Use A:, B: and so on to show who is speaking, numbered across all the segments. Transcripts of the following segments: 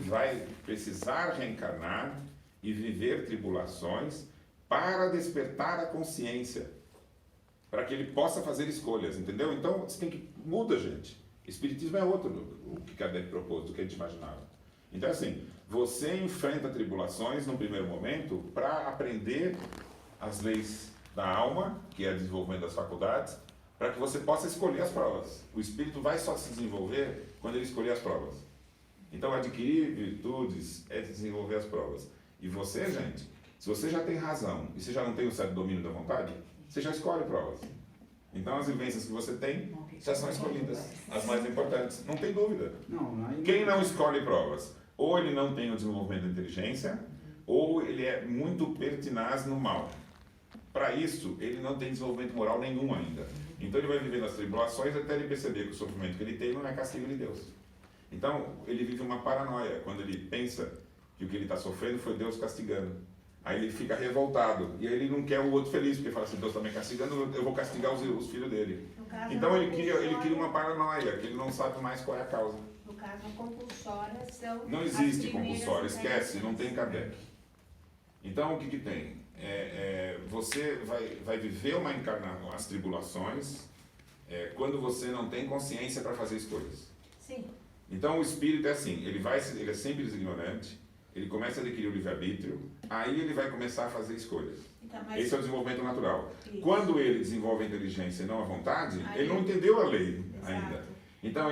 A: vai precisar reencarnar e viver tribulações para despertar a consciência, para que ele possa fazer escolhas, entendeu? Então, você tem que... Muda, gente. Espiritismo é outro o que Kardec propôs, do que a gente imaginava. Então, assim, você enfrenta tribulações no primeiro momento para aprender as leis da alma, que é o desenvolvimento das faculdades, para que você possa escolher as provas. O espírito vai só se desenvolver quando ele escolher as provas. Então, adquirir virtudes é desenvolver as provas. E você, gente, se você já tem razão e você já não tem o certo domínio da vontade, você já escolhe provas. Então, as vivências que você tem já são escolhidas, as mais importantes, não tem dúvida. Quem não escolhe provas, ou ele não tem o desenvolvimento da inteligência, ou ele é muito pertinaz no mal. Para isso, ele não tem desenvolvimento moral nenhum ainda. Então, ele vai viver nas tribulações até ele perceber que o sofrimento que ele tem não é castigo de Deus. Então, ele vive uma paranoia quando ele pensa que o que ele está sofrendo foi Deus castigando. Aí ele fica revoltado, e aí ele não quer o outro feliz, porque fala assim, Deus está me castigando, eu vou castigar os filhos dele. Então ele cria uma paranoia, que ele não sabe mais qual é a causa.
B: No caso, a compulsória são...
A: Não existe compulsória, esquece, não tem Kardec. Então o que tem? Você vai viver uma encarnação, as tribulações, quando você não tem consciência para fazer escolhas.
B: Sim.
A: Então o espírito é assim, ele é sempre ignorante, ele começa a adquirir o livre-arbítrio, aí ele vai começar a fazer escolhas. Então, esse é o desenvolvimento natural. Isso. Quando ele desenvolve a inteligência e não a vontade, aí, ele não entendeu a lei ainda. Então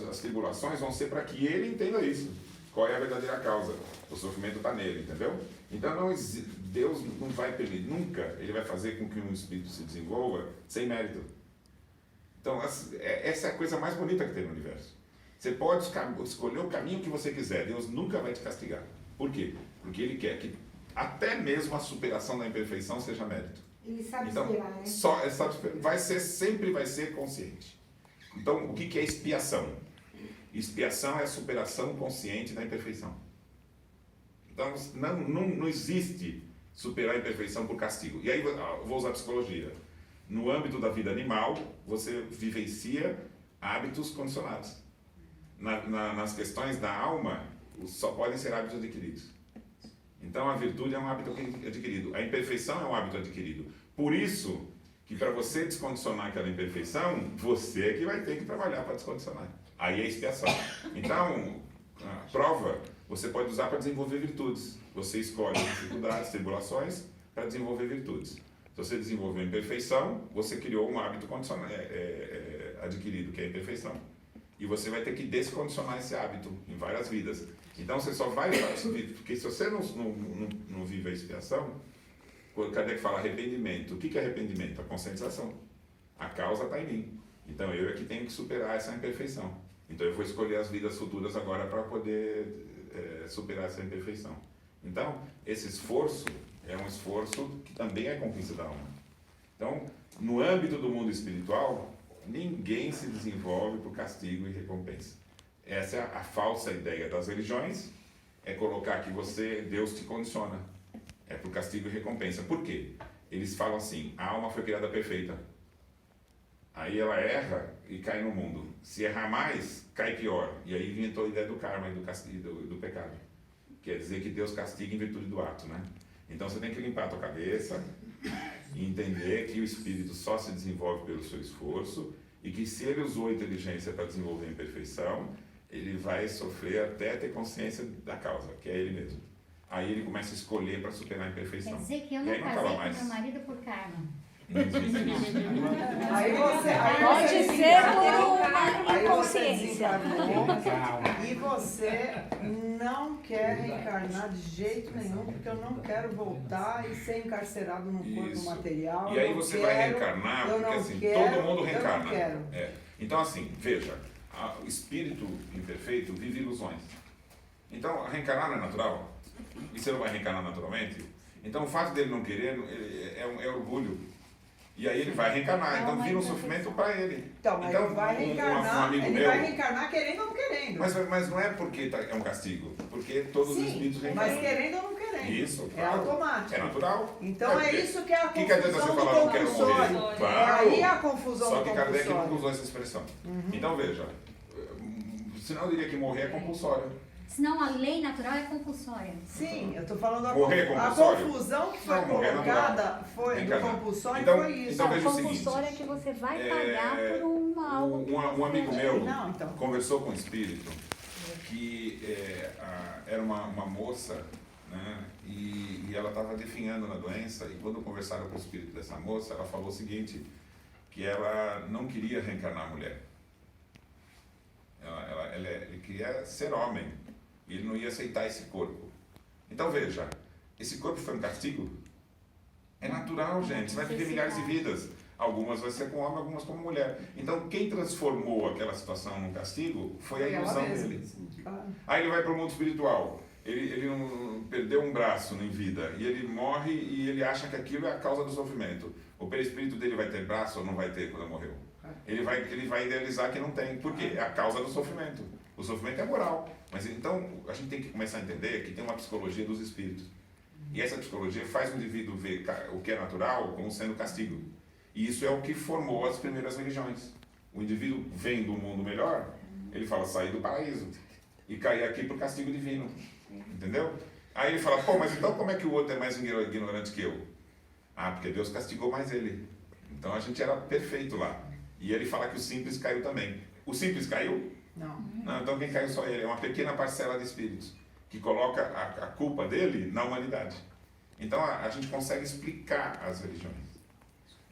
A: as tribulações vão ser para que ele entenda isso. Qual é a verdadeira causa? O sofrimento está nele, entendeu? Então Deus não vai permitir, nunca ele vai fazer com que um espírito se desenvolva sem mérito. Então essa é a coisa mais bonita que tem no universo. Você pode escolher o caminho que você quiser, Deus nunca vai te castigar. Por quê? Porque Ele quer que até mesmo a superação da imperfeição seja mérito.
B: Ele sabe esperar, né?
A: Sempre vai ser consciente. Então, o que é expiação? Expiação é a superação consciente da imperfeição. Então, não existe superar a imperfeição por castigo. E aí, eu vou usar a psicologia. No âmbito da vida animal, você vivencia hábitos condicionados. Nas questões da alma, só podem ser hábitos adquiridos. Então a virtude é um hábito adquirido, a imperfeição é um hábito adquirido. Por isso que para você descondicionar aquela imperfeição, você é que vai ter que trabalhar para descondicionar. Aí é expiação. Então, a prova você pode usar para desenvolver virtudes. Você escolhe dificuldades, tribulações para desenvolver virtudes. Se você desenvolveu a imperfeição, você criou um hábito adquirido, que é a imperfeição. E você vai ter que descondicionar esse hábito em várias vidas. Então você só vai... Porque se você não vive a expiação, quando Kardec fala arrependimento, o que é arrependimento? A conscientização. A causa está em mim. Então eu é que tenho que superar essa imperfeição. Então eu vou escolher as vidas futuras agora para poder superar essa imperfeição. Então esse esforço é um esforço que também é conquista da alma. Então, no âmbito do mundo espiritual, ninguém se desenvolve por castigo e recompensa. Essa é a falsa ideia das religiões, é colocar que Deus te condiciona. É por castigo e recompensa. Por quê? Eles falam assim, a alma foi criada perfeita. Aí ela erra e cai no mundo. Se errar mais, cai pior. E aí inventou a ideia do karma e do castigo, do pecado. Quer dizer que Deus castiga em virtude do ato, né? Então você tem que limpar a tua cabeça e entender que o espírito só se desenvolve pelo seu esforço e que se ele usou a inteligência para desenvolver a imperfeição, ele vai sofrer até ter consciência da causa, que é ele mesmo. Aí ele começa a escolher para superar a imperfeição.
C: Quer dizer que eu não casei com meu marido por karma.
D: Aí você
E: Pode ser por
D: aí
E: inconsciência.
D: E você não quer reencarnar de jeito nenhum, porque eu não quero voltar e ser encarcerado no corpo
A: Isso.
D: material.
A: E aí você vai reencarnar, porque assim, todo mundo reencarna. Então assim, veja, o espírito imperfeito vive ilusões. Então, reencarnar não é natural? E você não vai reencarnar naturalmente? Então o fato dele não querer é orgulho. E aí ele vai reencarnar, então vira um sofrimento para ele.
D: Então, mas ele vai reencarnar, vai reencarnar querendo ou não querendo.
A: Mas não é porque é um castigo, porque todos os espíritos reencarnam.
D: Mas querendo ou não querendo.
A: Isso,
D: é automático.
A: É natural.
D: Então é isso que é a confusão.
A: O que adianta você falar não quero morrer? Claro.
D: Aí é a confusão.
A: Só que Kardec não usou essa expressão. Então veja, senão eu diria que morrer é compulsório.
C: Senão a lei natural é compulsória.
D: Sim, eu tô falando a
A: Morrer é
D: a
A: compulsório?
D: confusão que foi
A: Não, morrer é
D: colocada
A: natural.
D: foi do
A: Encarnar.
D: compulsório
A: Então-
D: foi isso.
A: então
E: A
A: veja o seguinte,
E: compulsória é que você vai
A: é,
E: pagar por uma algo que
A: Um
E: você
A: amigo meu
D: Não, então.
A: conversou com um espírito que era uma moça, né, e ela estava definhando na doença, e quando conversaram com o espírito dessa moça, ela falou o seguinte, que ela não queria reencarnar mulher. Ele queria ser homem, e ele não ia aceitar esse corpo. Então veja, esse corpo foi um castigo? É natural, gente, você vai viver milhares de vidas. Algumas vai ser com homem, algumas como mulher. Então, quem transformou aquela situação num castigo foi a ilusão dele. Aí ele vai para o mundo espiritual. Ele não perdeu um braço em vida e ele morre e ele acha que aquilo é a causa do sofrimento. O perispírito dele vai ter braço ou não vai ter quando morreu? Ele vai idealizar que não tem. Por quê? É a causa do sofrimento. O sofrimento é moral. Mas então, a gente tem que começar a entender que tem uma psicologia dos espíritos. E essa psicologia faz o indivíduo ver o que é natural como sendo castigo. E isso é o que formou as primeiras religiões. O indivíduo vem do mundo melhor, ele fala, sair do paraíso e cair aqui por castigo divino. Entendeu? Aí ele fala, pô, mas então como é que o outro é mais ignorante que eu? Ah, porque Deus castigou mais ele. Então a gente era perfeito lá. E ele fala que o simples caiu também. O simples caiu?
D: Não.
A: Não, então quem caiu só ele. É uma pequena parcela de espíritos que coloca a culpa dele na humanidade. Então a gente consegue explicar as religiões.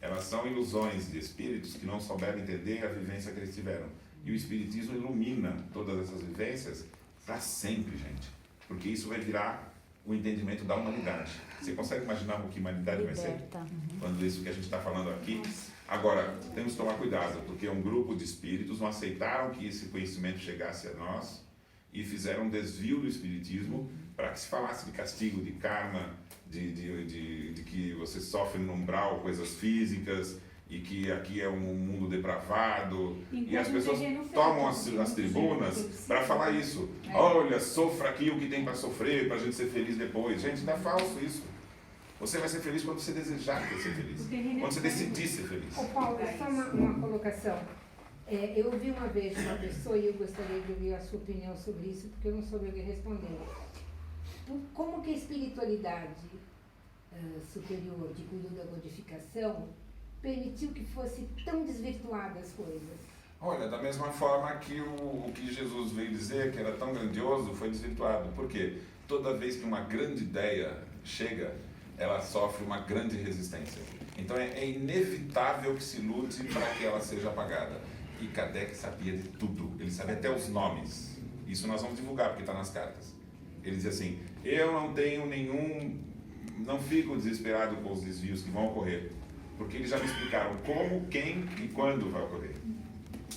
A: Elas são ilusões de espíritos que não souberam entender a vivência que eles tiveram. E o espiritismo ilumina todas essas vivências para sempre, gente. Porque isso vai virar o entendimento da humanidade. Você consegue imaginar o que a humanidade vai ser?
E: liberta.
A: Quando isso que a gente está falando aqui. Agora, temos que tomar cuidado, porque um grupo de espíritos não aceitaram que esse conhecimento chegasse a nós e fizeram um desvio do espiritismo para que se falasse de castigo, de karma, de que você sofre no umbral coisas físicas e que aqui é um mundo depravado. E as pessoas tomam as tribunas para falar isso. Olha, sofra aqui o que tem para sofrer, para a gente ser feliz depois. Gente, não é falso isso. Você vai ser feliz quando você desejar ser feliz. Quando você decidir ser feliz.
B: Ô Paulo, só uma colocação. Eu ouvi uma vez uma pessoa e eu gostaria de ouvir a sua opinião sobre isso, porque eu não soube o que responder. Como que a espiritualidade superior que cuidou da codificação permitiu que fosse tão desvirtuada as coisas?
A: Olha, da mesma forma que o que Jesus veio dizer, que era tão grandioso, foi desvirtuado. Por quê? Toda vez que uma grande ideia chega, ela sofre uma grande resistência. Então é inevitável que se lute para que ela seja apagada. E Kardec sabia de tudo, ele sabia até os nomes. Isso nós vamos divulgar, porque está nas cartas. Ele dizia assim, eu não tenho não fico desesperado com os desvios que vão ocorrer, porque eles já me explicaram como, quem e quando vai ocorrer.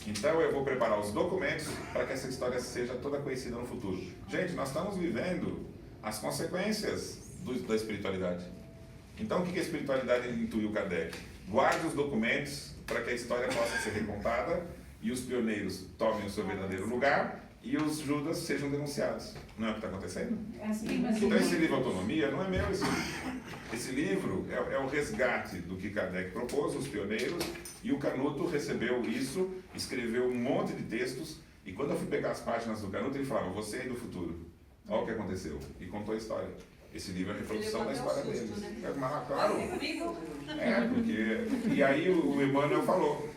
A: Então eu vou preparar os documentos para que essa história seja toda conhecida no futuro. Gente, nós estamos vivendo as consequências da espiritualidade. Então o que a espiritualidade intuiu Kardec? Guarde os documentos para que a história possa ser recontada e os pioneiros tomem o seu verdadeiro lugar e os Judas sejam denunciados. Não é o que está acontecendo? Então esse livro Autonomia não é meu. Esse livro é o resgate do que Kardec propôs, os pioneiros, e o Canuto recebeu isso, escreveu um monte de textos, e quando eu fui pegar as páginas do Canuto, ele falava, você é do futuro, olha o que aconteceu, e contou a história. Esse livro é a reprodução da história deles. Mas, claro, porque... E aí o Emmanuel falou,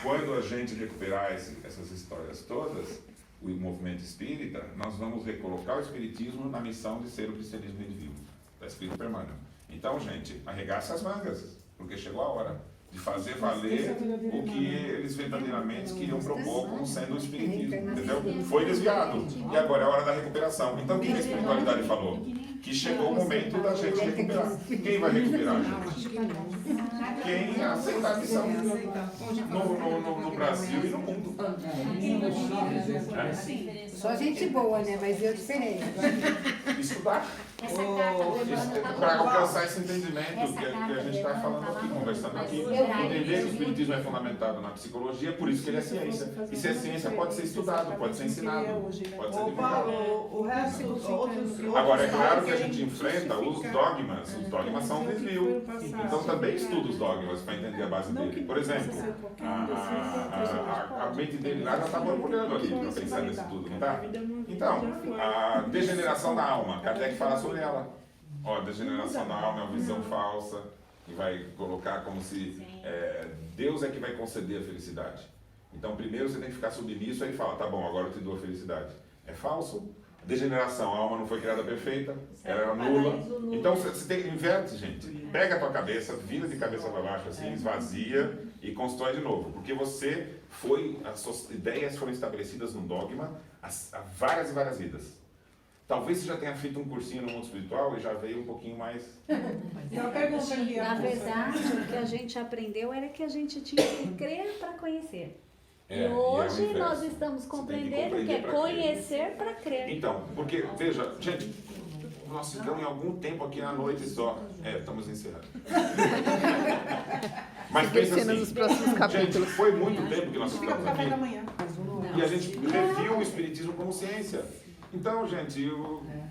A: quando a gente recuperar essas histórias todas, o movimento espírita, nós vamos recolocar o espiritismo na missão de ser o cristianismo vivo. Está escrito para Emmanuel. Então, gente, arregaça as mangas, porque chegou a hora de fazer valer o que eles verdadeiramente queriam propor como sendo o espiritismo, entendeu? Foi desviado, e agora é a hora da recuperação. Então, o que a espiritualidade falou? Que chegou o momento da gente recuperar. Quem vai recuperar, gente? Quem aceitar a missão no Brasil e no mundo.
B: Só gente boa, né? Mas eu diferente.
A: Estudar.
C: Essa carta
A: Para alcançar esse entendimento que a gente está falando aqui, conversando aqui. Entender que o espiritismo é fundamentado na psicologia, por isso que ele é ciência. E se é ciência, pode ser estudado, pode ser ensinado, pode ser divulgado.
D: O resto dos outros...
A: Agora, é claro que a gente enfrenta os dogmas. Os dogmas são um desvio. Então, também estuda os dogmas para entender a base dele. Por exemplo, a mente dele lá já está borbulhando ali para pensar nisso tudo, não está? Então, Então, a degeneração da alma, Kardec fala sobre ela. Ó, a degeneração da alma é uma visão falsa, que vai colocar como se Deus é que vai conceder a felicidade. Então, primeiro você tem que ficar submisso, aí fala, tá bom, agora eu te dou a felicidade. É falso. Degeneração, a alma não foi criada perfeita, ela era nula. Então, você tem que inverte, gente. Pega a tua cabeça, vira de cabeça para baixo, assim, esvazia e constrói de novo. Porque você as suas ideias foram estabelecidas num dogma há várias e várias vidas. Talvez você já tenha feito um cursinho no mundo espiritual e já veio um pouquinho mais...
E: Na verdade, o que a gente aprendeu era que a gente tinha que crer para conhecer. E hoje
A: é o
E: nós
A: inverso.
E: estamos
A: Você tem que
E: compreendendo que é
A: pra crer.
E: conhecer para crer.
A: Então, porque, veja, gente, nós ficamos em algum tempo aqui na noite só. Estamos encerrando. Mas pensa assim,
F: nos próximos capítulos.
A: gente, foi muito tempo que nós
D: Fica
A: ficamos
D: pro café da
A: aqui
D: manhã.
A: e a gente reviu o Espiritismo como ciência. Então, gente,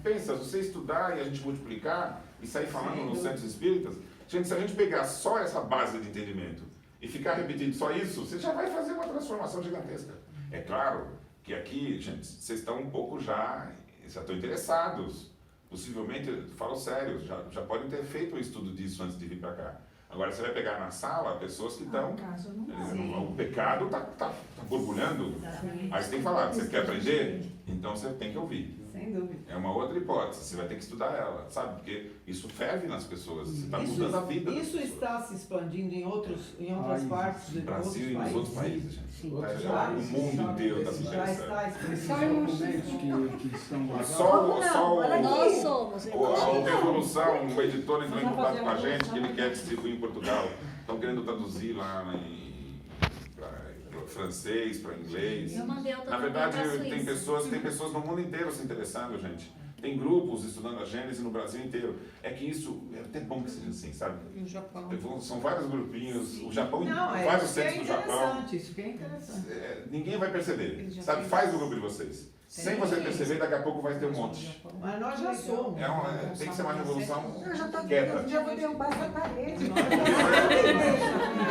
A: pensa, se você estudar e a gente multiplicar e sair falando nos centros espíritas, gente, se a gente pegar só essa base de entendimento e ficar repetindo só isso, você já vai fazer uma transformação gigantesca. É claro que aqui, gente, vocês estão um pouco já estão interessados. Possivelmente, falo sério, já podem ter feito um estudo disso antes de vir para cá. Agora você vai pegar na sala pessoas que estão... o pecado está borbulhando. Aí você tem que falar, você quer aprender? Então você tem que ouvir.
D: Sem dúvida.
A: É uma outra hipótese, você vai ter que estudar ela, sabe? Porque isso ferve nas pessoas, você está mudando a vida das
D: Isso
A: pessoas.
D: está se expandindo em outras partes
A: No
D: do
A: Brasil e nos outros países, gente.
D: Já-
A: O mundo inteiro está se
D: Já
A: interessando.
D: está
G: Esses
D: expandindo.
G: documentos que são
A: Só
E: Nós somos
A: a Revolução, o editor entrou em contato com a gente que ele quer distribuir em Portugal. Estão querendo traduzir lá para francês, para inglês.
C: Eu mandei
A: Na
C: autografia
A: verdade,
C: pra
A: tem
C: Suíça.
A: pessoas no mundo inteiro se interessando, gente. Tem grupos estudando a Gênese no Brasil inteiro. É que isso é até bom que seja assim, sabe?
D: E o Japão.
A: São vários grupinhos, o Japão,
D: Não,
A: vários
D: isso que é
A: centros do Japão.
D: interessante, isso que é interessante.
A: Ninguém vai perceber, sabe? Faz o grupo de vocês. Sem você perceber, daqui a pouco vai ter um monte.
D: Mas nós já somos.
A: Tem que ser uma revolução quieta.
B: Já vou derrubar essa parede.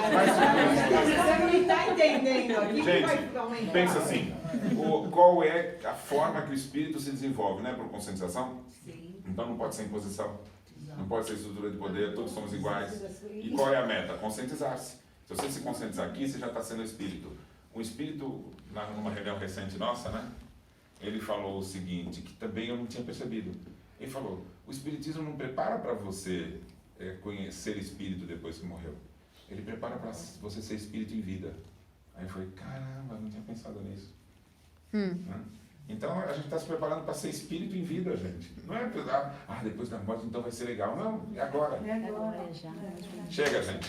D: Você não está entendendo aqui que vai
A: Gente,
D: aumentar.
A: pensa assim, qual é a forma que o espírito se desenvolve, né? Por conscientização? Então não pode ser imposição, não pode ser estrutura de poder, todos somos iguais. E qual é a meta? Conscientizar-se. Se você se conscientizar aqui, você já está sendo espírito. Um espírito, numa reunião recente nossa, né? Ele falou o seguinte, que também eu não tinha percebido. Ele falou, o espiritismo não prepara para você conhecer espírito depois que morreu. Ele prepara para você ser espírito em vida. Aí eu falei, caramba, não tinha pensado nisso. Né? Então a gente está se preparando para ser espírito em vida, gente. Não é depois da morte então vai ser legal. Não, é agora.
E: Agora já.
A: Chega, gente.